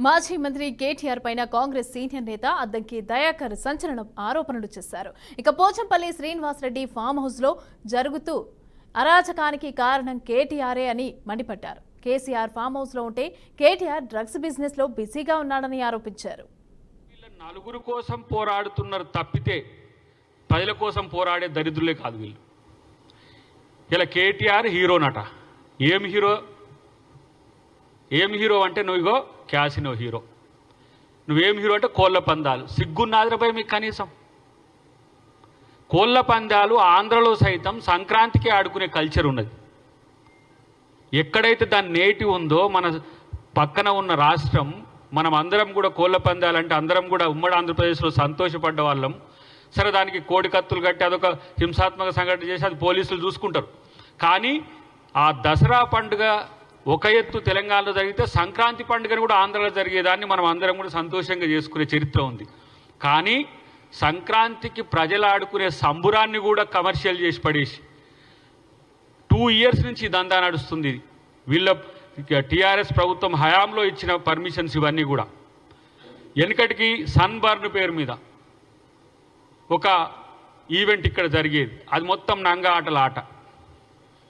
మాజీ మంత్రి కేటీఆర్ పైన కాంగ్రెస్ సీనియర్ నేత అద్దంకి దయాకర్ సంచలన ఆరోపణలు చేశారు. ఇక పోచంపల్లి శ్రీనివాసరెడ్డి ఫామ్ హౌస్ లో జరుగుతూ అరాచకానికి కారణం కేటీఆరే అని మండిపడ్డారు. కేసీఆర్ ఫామ్ హౌస్ లో ఉంటే కేటీఆర్ డ్రగ్స్ బిజినెస్ లో బిజీగా ఉన్నాడని ఆరోపించారు. నలుగురు కోసం పోరాడుతున్నారు తప్పితే ప్రజల కోసం పోరాడే దరిద్రులే కాదు వీళ్ళు. ఇలా కేటీఆర్ హీరోనట. ఏం హీరో అంటే నువ్వుగో క్యాసినో హీరో. నువ్వేం హీరో అంటే కోళ్ల పందాలు. సిగ్గున్నాదిరపై మీకు కనీసం. కోళ్ల పందాలు ఆంధ్రలో సైతం సంక్రాంతికి ఆడుకునే కల్చర్ ఉన్నది. ఎక్కడైతే దాని నేటి ఉందో మన పక్కన ఉన్న రాష్ట్రం, మనం అందరం కూడా కోళ్ల పందాలంటే అందరం కూడా ఉమ్మడి ఆంధ్రప్రదేశ్లో సంతోషపడ్డ వాళ్ళం. సరే, దానికి కోడి కత్తులు కట్టి అదొక హింసాత్మక సంఘటన చేసి అది పోలీసులు చూసుకుంటారు. కానీ ఆ దసరా పండుగ ఒక ఎత్తు తెలంగాణలో జరిగితే సంక్రాంతి పండుగను కూడా ఆంధ్రలో జరిగేదాన్ని మనం అందరం కూడా సంతోషంగా చేసుకునే చరిత్ర ఉంది. కానీ సంక్రాంతికి ప్రజలు ఆడుకునే సంబురాన్ని కూడా కమర్షియల్ చేసి పడేసి 2 years నుంచి దందా నడుస్తుంది. వీళ్ళ టీఆర్ఎస్ ప్రభుత్వం హయాంలో ఇచ్చిన పర్మిషన్స్ ఇవన్నీ కూడా. వెనుకటికి సన్బర్న్ పేరు మీద ఒక ఈవెంట్ ఇక్కడ జరిగేది. అది మొత్తం నంగా ఆటల ఆట.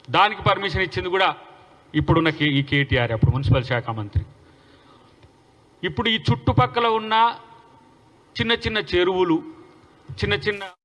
దానికి పర్మిషన్ ఇచ్చింది కూడా ఇప్పుడున్న ఈ కేటీఆర్, అప్పుడు మున్సిపల్ శాఖ మంత్రి. ఇప్పుడు ఈ చుట్టుపక్కల ఉన్న చిన్న చిన్న చెరువులు, చిన్న చిన్న